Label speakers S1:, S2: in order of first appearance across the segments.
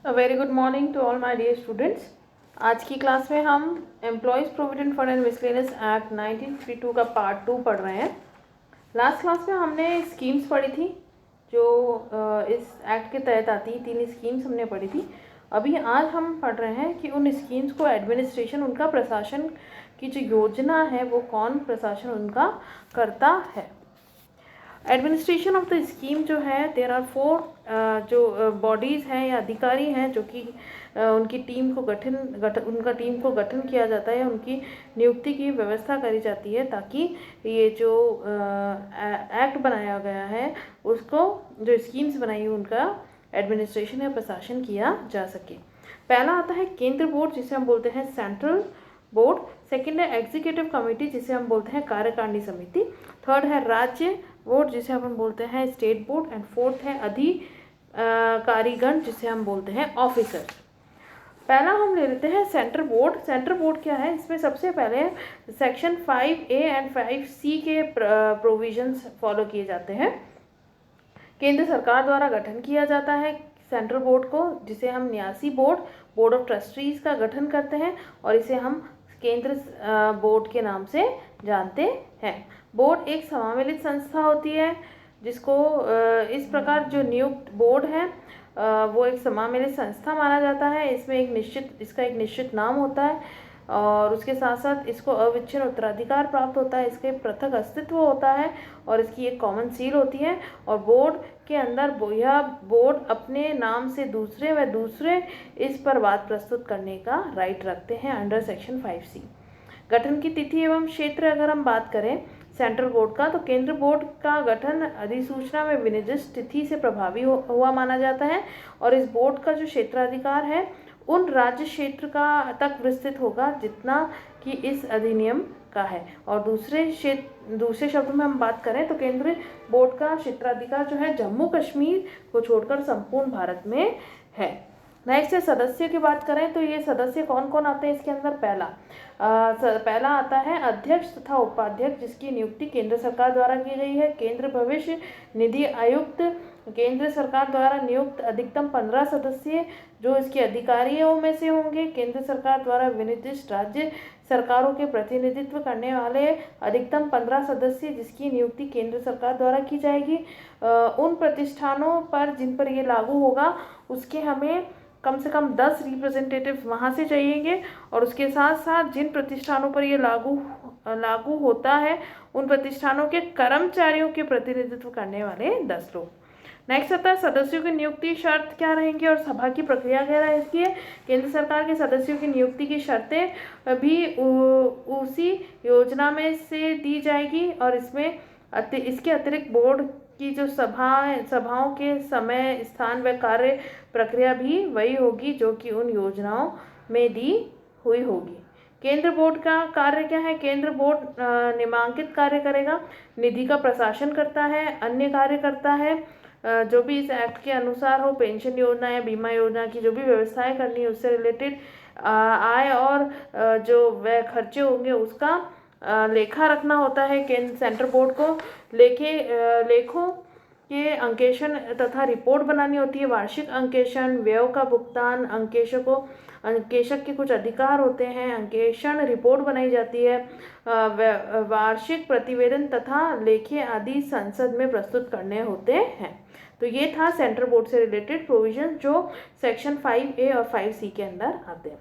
S1: Very good morning to all my dear students. आज की class में हम employees provident fund and miscellaneous act 1932 का पार्ट 2 पढ़ रहे हैं। लास्ट क्लास में हमने स्कीम्स पढ़ी थी जो इस एक्ट के तहत आती है। 3 स्कीम्स हमने पढ़ी थी। अभी आज हम पढ़ रहे हैं कि उन स्कीम्स को एडमिनिस्ट्रेशन, उनका प्रशासन की जो योजना है वो कौन प्रशासन उनका करता है। एडमिनिस्ट्रेशन ऑफ द स्कीम जो है, देयर आर 4 जो बॉडीज़ हैं या अधिकारी हैं जो कि उनकी टीम को उनका टीम को गठन किया जाता है, उनकी नियुक्ति की व्यवस्था करी जाती है ताकि ये जो एक्ट बनाया गया है उसको, जो स्कीम्स बनाई हुई उनका एडमिनिस्ट्रेशन या प्रशासन किया जा सके। पहला आता है केंद्र बोर्ड जिसे हम बोलते हैं सेंट्रल बोर्ड। सेकंड है एग्जीक्यूटिव कमेटी जिसे हम बोलते हैं कार्यकारिणी समिति। थर्ड है राज्य बोर्ड जिसे हम बोलते हैं स्टेट बोर्ड। एंड फोर्थ है अधिकारीगण जिसे हम बोलते हैं ऑफिसर्स। पहला हम ले लेते हैं सेंट्रल बोर्ड। सेंट्रल बोर्ड क्या है? इसमें सबसे पहले सेक्शन 5A एंड 5C के प्रोविजंस फॉलो किए जाते हैं। केंद्र सरकार द्वारा गठन किया जाता है सेंट्रल बोर्ड को, जिसे हम न्यासी बोर्ड ऑफ ट्रस्टीज का गठन करते हैं और इसे हम केंद्र बोर्ड के नाम से जानते हैं। बोर्ड एक समावेशित संस्था होती है जिसको इस प्रकार जो नियुक्त बोर्ड है वो एक समावेशित संस्था माना जाता है। इसमें इसका एक निश्चित नाम होता है और उसके साथ साथ इसको अविच्छिन्न उत्तराधिकार प्राप्त होता है। इसके पृथक अस्तित्व होता है और इसकी एक कॉमन सील होती है। और बोर्ड के अंदर यह बोर्ड अपने नाम से दूसरे इस पर बात प्रस्तुत करने का राइट रखते हैं अंडर सेक्शन 5C। गठन की तिथि एवं क्षेत्र अगर हम बात करें सेंट्रल बोर्ड का, तो केंद्र बोर्ड का गठन अधिसूचना में विनिर्दिष्ट तिथि से प्रभावी हुआ माना जाता है और इस बोर्ड का जो क्षेत्राधिकार है उन राज्य क्षेत्र का तक विस्तृत होगा जितना कि इस अधिनियम का है। और दूसरे शब्दों में हम बात करें तो केंद्रीय बोर्ड का क्षेत्राधिकार जो है जम्मू कश्मीर को छोड़कर संपूर्ण भारत में है। नेक्स्ट है सदस्य की बात करें तो ये सदस्य कौन कौन आते हैं इसके अंदर? पहला आता है अध्यक्ष तथा उपाध्यक्ष जिसकी नियुक्ति केंद्र सरकार द्वारा की गई है। केंद्र भविष्य निधि आयुक्त केंद्र सरकार द्वारा नियुक्त अधिकतम 15 सदस्य जो इसके अधिकारियों में से होंगे। केंद्र सरकार द्वारा विनिर्दिष्ट राज्य सरकारों के प्रतिनिधित्व करने वाले अधिकतम 15 सदस्य जिसकी नियुक्ति केंद्र सरकार द्वारा की जाएगी। उन प्रतिष्ठानों पर जिन पर ये लागू होगा उसके हमें कम से कम 10 रिप्रेजेंटेटिव वहाँ से चाहिएंगे और उसके साथ साथ जिन प्रतिष्ठानों पर ये लागू होता है उन प्रतिष्ठानों के कर्मचारियों के प्रतिनिधित्व करने वाले 10 लोग। नेक्स्ट आता है सदस्यों की नियुक्ति शर्त क्या रहेंगी और सभा की प्रक्रिया क्या रहेगी। केंद्र सरकार के सदस्यों की नियुक्ति की शर्तें भी उसी योजना में से दी जाएगी और इसके अतिरिक्त बोर्ड की जो सभाओं के समय, स्थान व कार्य प्रक्रिया भी वही होगी जो कि उन योजनाओं में दी हुई होगी। केंद्र बोर्ड का कार्य क्या है? केंद्र बोर्ड निम्नलिखित कार्य करेगा। निधि का प्रशासन करता है, अन्य कार्य करता है जो भी इस एक्ट के अनुसार हो, पेंशन योजना या बीमा योजना की जो भी व्यवस्थाएं करनी है उससे रिलेटेड आय और जो व्यय खर्चे होंगे उसका लेखा रखना होता है। केंद्र सेंट्रल बोर्ड को लेखों के अंकेक्षण तथा रिपोर्ट बनानी होती है। वार्षिक अंकेक्षण, व्ययों का भुगतान, अंकेक्षक के कुछ अधिकार होते हैं, अंकेक्षण रिपोर्ट बनाई जाती है, वार्षिक प्रतिवेदन तथा लेखे आदि संसद में प्रस्तुत करने होते हैं। तो ये था सेंट्रल बोर्ड से रिलेटेड प्रोविजन जो सेक्शन 5A और 5C के अंदर आते हैं।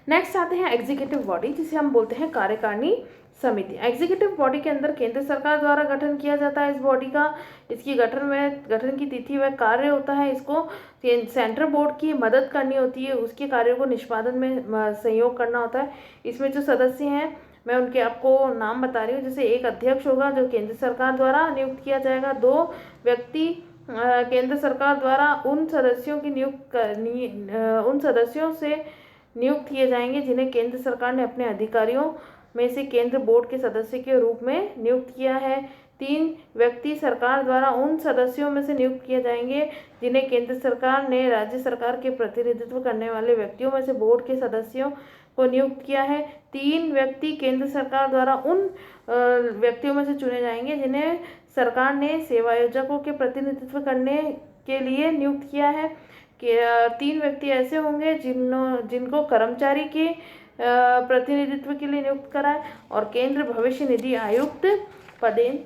S1: नेक्स्ट आते हैं एग्जीक्यूटिव बॉडी जिसे हम बोलते हैं कार्यकारिणी समिति। एग्जीक्यूटिव बॉडी के अंदर केंद्र सरकार द्वारा गठन किया जाता है इस बॉडी का। इसकी गठन की तिथि व कार्य होता है। इसको सेंट्रल बोर्ड की मदद करनी होती है, उसके कार्यों को निष्पादन में सहयोग करना होता है। इसमें जो सदस्य हैं मैं उनके आपको नाम बता रही हूँ। जैसे एक अध्यक्ष होगा जो केंद्र सरकार द्वारा नियुक्त किया जाएगा। 2 व्यक्ति केंद्र सरकार द्वारा उन सदस्यों से नियुक्त किए जाएंगे जिन्हें केंद्र सरकार ने अपने अधिकारियों में से केंद्र बोर्ड के सदस्य के रूप में नियुक्त किया है। 3 व्यक्ति सरकार द्वारा उन सदस्यों में से नियुक्त किए जाएंगे जिन्हें केंद्र सरकार ने राज्य सरकार के प्रतिनिधित्व करने वाले व्यक्तियों में से बोर्ड के सदस्यों को नियुक्त किया है। 3 व्यक्ति केंद्र सरकार द्वारा उन व्यक्तियों में से चुने जाएंगे जिन्हें सरकार ने सेवायोजकों के प्रतिनिधित्व करने के लिए नियुक्त किया है। 3 व्यक्ति ऐसे होंगे जिनको कर्मचारी के प्रतिनिधित्व के लिए नियुक्त कराए, और केंद्र भविष्य निधि आयुक्त पदेन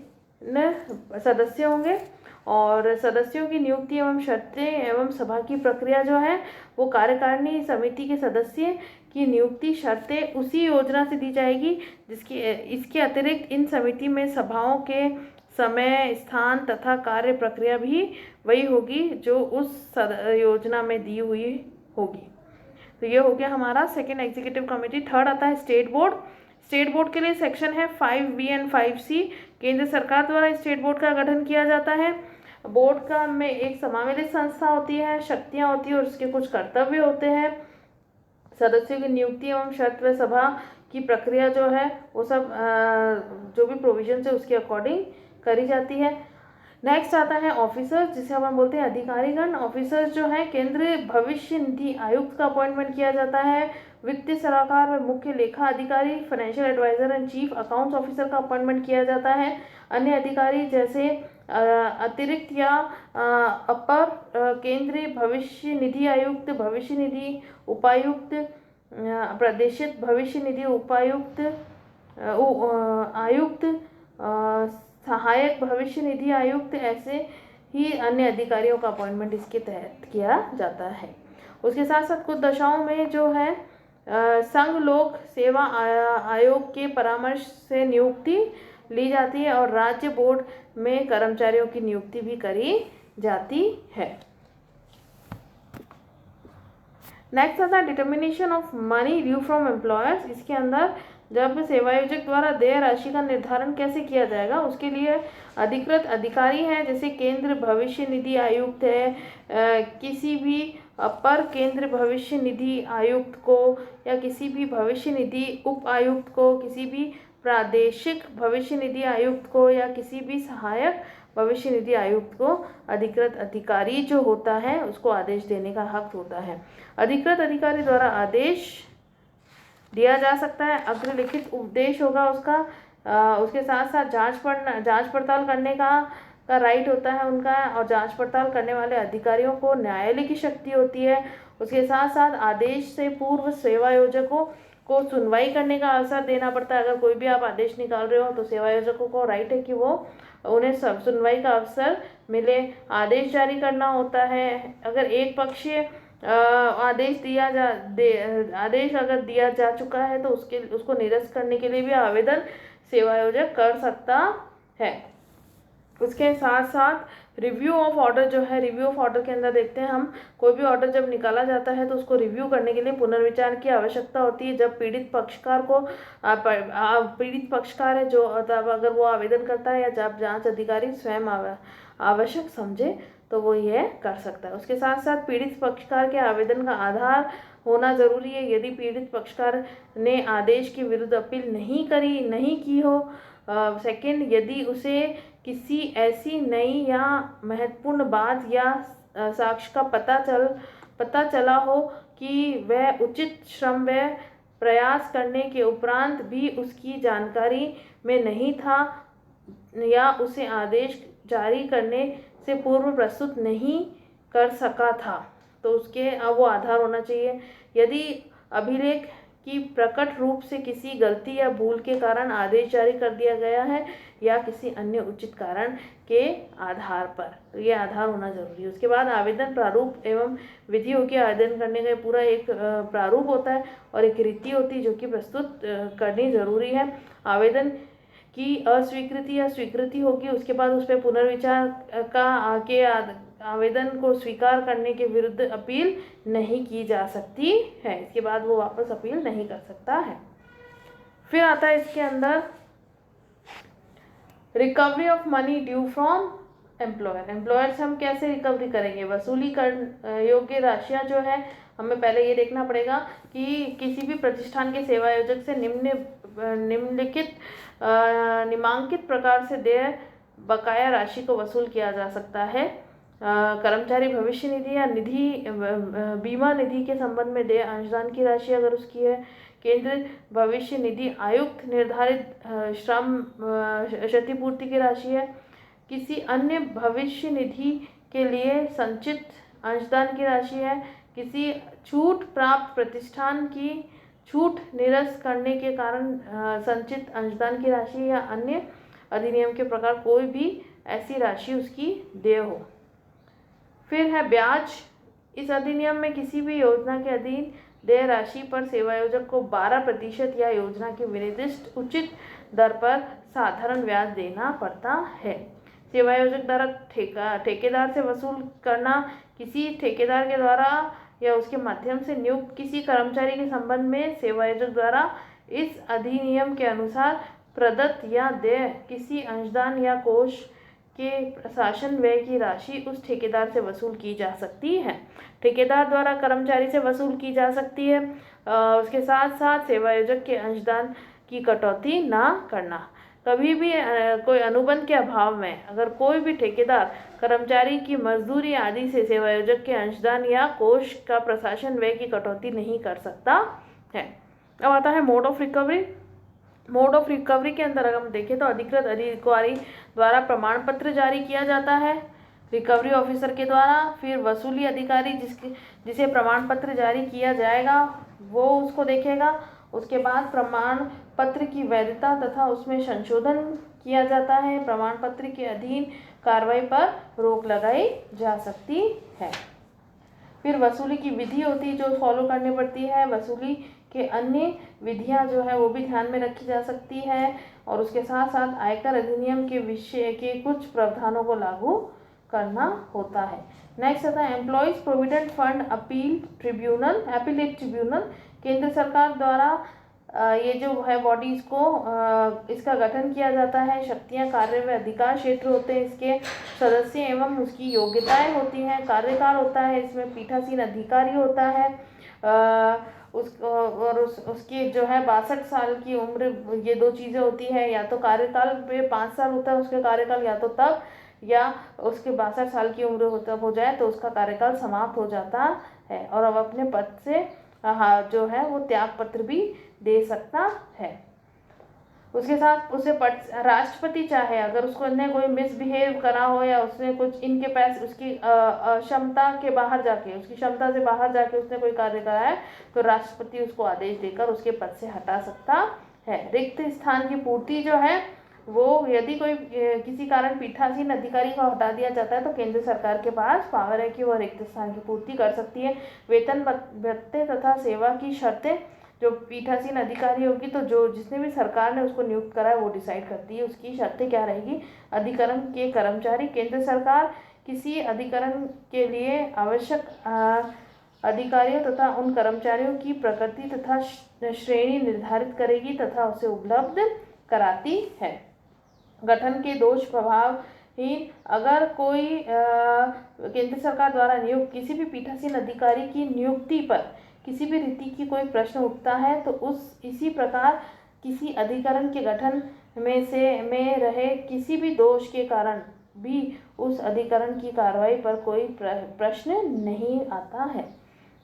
S1: सदस्य होंगे। और सदस्यों की नियुक्ति एवं शर्तें एवं सभा की प्रक्रिया जो है वो कार्यकारिणी समिति के सदस्य की नियुक्ति शर्तें उसी योजना से दी जाएगी इसके अतिरिक्त इन समिति में सभाओं के समय, स्थान तथा कार्य प्रक्रिया भी वही होगी जो उस योजना में दी हुई होगी। तो ये हो गया हमारा सेकेंड एग्जीक्यूटिव कमेटी। थर्ड आता है स्टेट बोर्ड। स्टेट बोर्ड के लिए सेक्शन है 5B एंड 5C। केंद्र सरकार द्वारा स्टेट बोर्ड का गठन किया जाता है। बोर्ड का में एक समावेशित संस्था होती है, शक्तियाँ होती है और उसके कुछ कर्तव्य होते हैं। सदस्यों की नियुक्ति एवं शर्त व सभा की प्रक्रिया जो है वो सब जो भी प्रोविजन है उसके अकॉर्डिंग करी जाती है। नेक्स्ट आता है ऑफिसर्स, जिसे हम बोलते हैं अधिकारीगण। ऑफिसर्स जो है केंद्रीय भविष्य निधि आयुक्त का अपॉइंटमेंट किया जाता है। वित्तीय सलाहकार व मुख्य लेखा अधिकारी, financial adviser and chief accounts officer का अपॉइंटमेंट किया जाता है। अन्य अधिकारी जैसे अतिरिक्त या अपर केंद्रीय भविष्य निधि आयुक्त, भविष्य निधि उपायुक्त, प्रादेशिक भविष्य निधि उपायुक्त, आयुक्त, सहायक भविष्य निधि आयुक्त, ऐसे ही अन्य अधिकारियों का अपॉइंटमेंट इसके तहत किया जाता है। उसके साथ साथ कुछ दशाओं में जो है संघ लोक सेवा आयोग के परामर्श से नियुक्ति ली जाती है और राज्य बोर्ड में कर्मचारियों की नियुक्ति भी करी जाती है। नेक्स्ट आता है determination of money due from employers. इसके अंदर जब सेवायोजक द्वारा देय राशि का निर्धारण कैसे किया जाएगा उसके लिए अधिकृत अधिकारी हैं, जैसे केंद्र भविष्य निधि आयुक्त है, किसी भी अपर केंद्र भविष्य निधि आयुक्त को या किसी भी भविष्य निधि उप आयुक्त को, किसी भी प्रादेशिक भविष्य निधि आयुक्त को या किसी भी सहायक भविष्य निधि आयुक्त को अधिकृत अधिकारी जो होता है उसको आदेश देने का हक होता है। अधिकृत अधिकारी द्वारा आदेश दिया जा सकता है, अग्रलिखित उपदेश होगा उसका। उसके साथ साथ जांच पड़ताल करने का राइट होता है उनका, और जांच पड़ताल करने वाले अधिकारियों को न्यायालय की शक्ति होती है। उसके साथ साथ आदेश से पूर्व सेवायोजकों को सुनवाई करने का अवसर देना पड़ता है। अगर कोई भी आप आदेश निकाल रहे हो तो सेवायोजकों को राइट है कि वो उन्हें सब सुनवाई का अवसर मिले। आदेश जारी करना होता है। अगर एक पक्ष आदेश अगर दिया जा चुका है तो उसको निरस्त करने के लिए भी आवेदन सेवायोजक कर सकता है। उसके साथ साथ रिव्यू ऑफ ऑर्डर जो है, रिव्यू ऑफ ऑर्डर के अंदर देखते हैं हम, कोई भी ऑर्डर जब निकाला जाता है तो उसको रिव्यू करने के लिए पुनर्विचार की आवश्यकता होती है। जब पीड़ित पक्षकार है जो, तब अगर वो आवेदन करता है या जब जांच अधिकारी स्वयं आवश्यक समझे तो वो यह कर सकता है। उसके साथ साथ पीड़ित पक्षकार के आवेदन का आधार होना जरूरी है। यदि पीड़ित पक्षकार ने आदेश के विरुद्ध अपील नहीं की हो। सेकंड, यदि उसे किसी ऐसी नई या महत्वपूर्ण बात या साक्ष्य का पता चला हो कि वह उचित श्रम व प्रयास करने के उपरांत भी उसकी जानकारी में नहीं था या उसे आदेश जारी करने से पूर्व प्रस्तुत नहीं कर सका था, तो उसके वो आधार होना चाहिए। यदि अभिलेख की प्रकट रूप से किसी गलती या भूल के कारण आदेश जारी कर दिया गया है या किसी अन्य उचित कारण के आधार पर, तो ये आधार होना जरूरी है। उसके बाद आवेदन प्रारूप एवं विधियों के आवेदन करने का पूरा एक प्रारूप होता है और एक रीति होती है जो कि प्रस्तुत करनी जरूरी है। आवेदन की अस्वीकृति या स्वीकृति होगी, उसके बाद उस पर पुनर्विचार के आवेदन को स्वीकार करने के विरुद्ध अपील नहीं की जा सकती है। इसके बाद वो वापस अपील नहीं कर सकता है। फिर आता है इसके अंदर recovery of money due from employer. Employer से हम कैसे रिकवरी करेंगे? वसूली कर योग्य राशियाँ जो है हमें पहले ये देखना पड़ेगा कि किसी भी प्रतिष्ठान के सेवायोजक से निम्नलिखित निम्नांकित प्रकार से देय बकाया राशि को वसूल किया जा सकता है। कर्मचारी भविष्य निधि या बीमा निधि के संबंध में देय अंशदान की राशि अगर उसकी है। केंद्र भविष्य निधि आयुक्त निर्धारित श्रम क्षतिपूर्ति की राशि है। किसी अन्य भविष्य निधि के लिए संचित अंशदान की राशि है, किसी छूट प्राप्त प्रतिष्ठान की छूट निरस्त करने के कारण संचित अंशदान की राशि या अन्य अधिनियम के प्रकार कोई भी ऐसी राशि उसकी देय हो। फिर है ब्याज। इस अधिनियम में किसी भी योजना के अधीन देय राशि पर सेवायोजक को 12% या योजना की विनिर्दिष्ट उचित दर पर साधारण ब्याज देना पड़ता है। सेवायोजक द्वारा ठेकेदार से वसूल करना किसी ठेकेदार के द्वारा या उसके माध्यम से नियुक्त किसी कर्मचारी के संबंध में सेवायोजक द्वारा इस अधिनियम के अनुसार प्रदत्त या देय किसी अंशदान या कोष के प्रशासन व्यय की राशि उस ठेकेदार से वसूल की जा सकती है। ठेकेदार द्वारा कर्मचारी से वसूल की जा सकती है। उसके साथ साथ सेवायोजक के अंशदान की कटौती ना करना। कभी भी कोई अनुबंध के अभाव में अगर कोई भी ठेकेदार कर्मचारी की मजदूरी आदि से सेवायोजक के अंशदान या कोष का प्रशासन व्यय की कटौती नहीं कर सकता है। अब आता है mode of recovery. Mode of recovery के अंदर अगर हम देखें तो अधिकृत अधिकारी द्वारा प्रमाण पत्र जारी किया जाता है रिकवरी ऑफिसर के द्वारा। फिर वसूली अधिकारी जिसे प्रमाण पत्र जारी किया जाएगा वो उसको देखेगा। उसके बाद प्रमाण पत्र की वैधता तथा उसमें संशोधन किया जाता है। प्रमाण पत्र के अधीन कार्रवाई पर रोक लगाई जा सकती है। फिर वसूली की विधि होती है जो फॉलो करनी पड़ती है। वसूली के अन्य विधियां जो है वो भी ध्यान में रखी जा सकती है और उसके साथ साथ आयकर अधिनियम के विषय के कुछ प्रावधानों को लागू करना होता है। नेक्स्ट आता है employees provident fund appeal tribunal, appellate tribunal. केंद्र सरकार द्वारा ये जो है बॉडीज को इसका गठन किया जाता है। शक्तियां, कार्य व अधिकार क्षेत्र होते हैं इसके, सदस्य एवं उसकी योग्यताएं होती हैं, कार्यकाल होता है, इसमें पीठासीन अधिकारी होता है उसकी जो है 62 साल की उम्र। ये दो चीज़ें होती है, या तो कार्यकाल पे 5 साल होता है उसका कार्यकाल, या तो तब या उसके 62 साल की उम्र हो जाए तो उसका कार्यकाल समाप्त हो जाता है और अब अपने पद से जो है वो त्याग पत्र भी दे सकता है। उसके साथ उसे राष्ट्रपति चाहे अगर उसको ने कोई मिसबिहेव करा हो या उसने कुछ इनके पास उसकी क्षमता के बाहर जाके उसकी क्षमता से बाहर जाके उसने कोई कार्य करा है तो राष्ट्रपति उसको आदेश देकर उसके पद से हटा सकता है। रिक्त स्थान की पूर्ति जो है वो यदि कोई किसी कारण पीठासीन अधिकारी को हटा दिया जाता है तो केंद्र सरकार के पास पावर है कि वह रिक्त स्थान की पूर्ति कर सकती है। वेतन भत्ते तथा सेवा की शर्तें जो पीठासीन अधिकारी होगी तो जो जिसने भी सरकार ने उसको नियुक्त करा है वो डिसाइड करती है उसकी शर्तें क्या रहेगी। अधिकरण के कर्मचारी, केंद्र सरकार किसी अधिकरण के लिए आवश्यक अधिकारियों तथा उन कर्मचारियों की प्रकृति तथा श्रेणी निर्धारित करेगी तथा उसे उपलब्ध कराती है। गठन के दोष प्रभावहीन अगर कोई केंद्र सरकार द्वारा नियुक्त किसी भी पीठासीन अधिकारी की नियुक्ति पर किसी भी रीति की कोई प्रश्न उठता है तो इसी प्रकार किसी अधिकरण के गठन में रहे किसी भी दोष के कारण भी उस अधिकरण की कार्रवाई पर कोई प्रश्न नहीं आता है।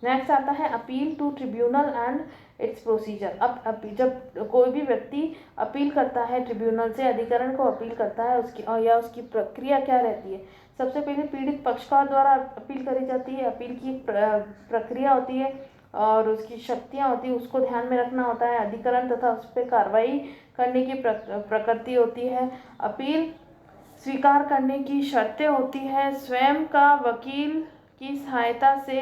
S1: नेक्स्ट आता है appeal to tribunal and its procedure. अब जब कोई भी व्यक्ति अपील करता है ट्रिब्यूनल से, अधिकरण को अपील करता है उसकी प्रक्रिया क्या रहती है। सबसे पहले पीड़ित पक्षकार द्वारा अपील करी जाती है। अपील की प्रक्रिया होती है और उसकी शक्तियाँ होती है उसको ध्यान में रखना होता है। अधिकरण तथा उस पर कार्रवाई करने की प्रकृति होती है। अपील स्वीकार करने की शर्तें होती है। स्वयं का वकील की सहायता से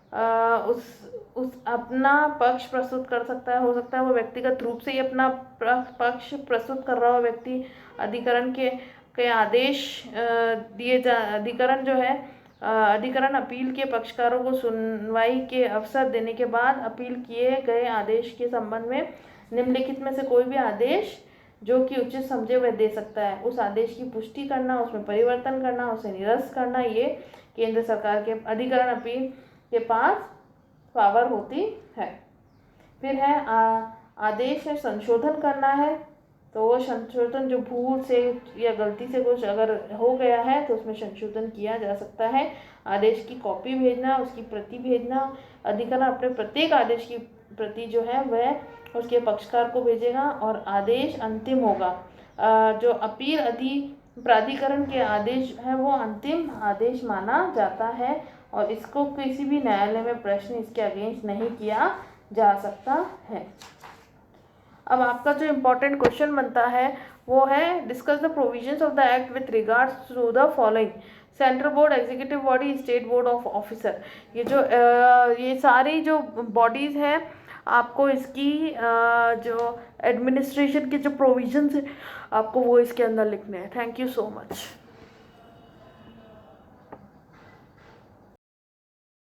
S1: उस अपना पक्ष प्रस्तुत कर सकता है। हो सकता है वो व्यक्तिगत रूप से ही अपना पक्ष प्रस्तुत कर रहा हो व्यक्ति। अधिकरण के आदेश अधिकरण जो है अधिकरण अपील के पक्षकारों को सुनवाई के अवसर देने के बाद अपील किए गए आदेश के संबंध में निम्नलिखित में से कोई भी आदेश जो कि उचित समझे वह दे सकता है। उस आदेश की पुष्टि करना, उसमें परिवर्तन करना, उसे निरस्त करना, ये केंद्र सरकार के अधिकरण अपील के पास पावर होती है। फिर है आदेश है संशोधन करना है तो वो संशोधन जो भूल से या गलती से कुछ अगर हो गया है तो उसमें संशोधन किया जा सकता है। आदेश की कॉपी भेजना, उसकी प्रति भेजना, अधिकरण अपने प्रत्येक आदेश की प्रति जो है वह उसके पक्षकार को भेजेगा और आदेश अंतिम होगा। जो अपील प्राधिकरण के आदेश है वो अंतिम आदेश माना जाता है और इसको किसी भी न्यायालय में प्रश्न इसके अगेंस्ट नहीं किया जा सकता है। अब आपका जो इम्पोर्टेंट क्वेश्चन बनता है वो है discuss the provisions of the act with regards to the following: central board, executive body, state board of officer. ये सारी जो बॉडीज़ हैं आपको इसकी जो एडमिनिस्ट्रेशन के जो प्रोविजंस हैं आपको वो इसके अंदर लिखने हैं। Thank you so much.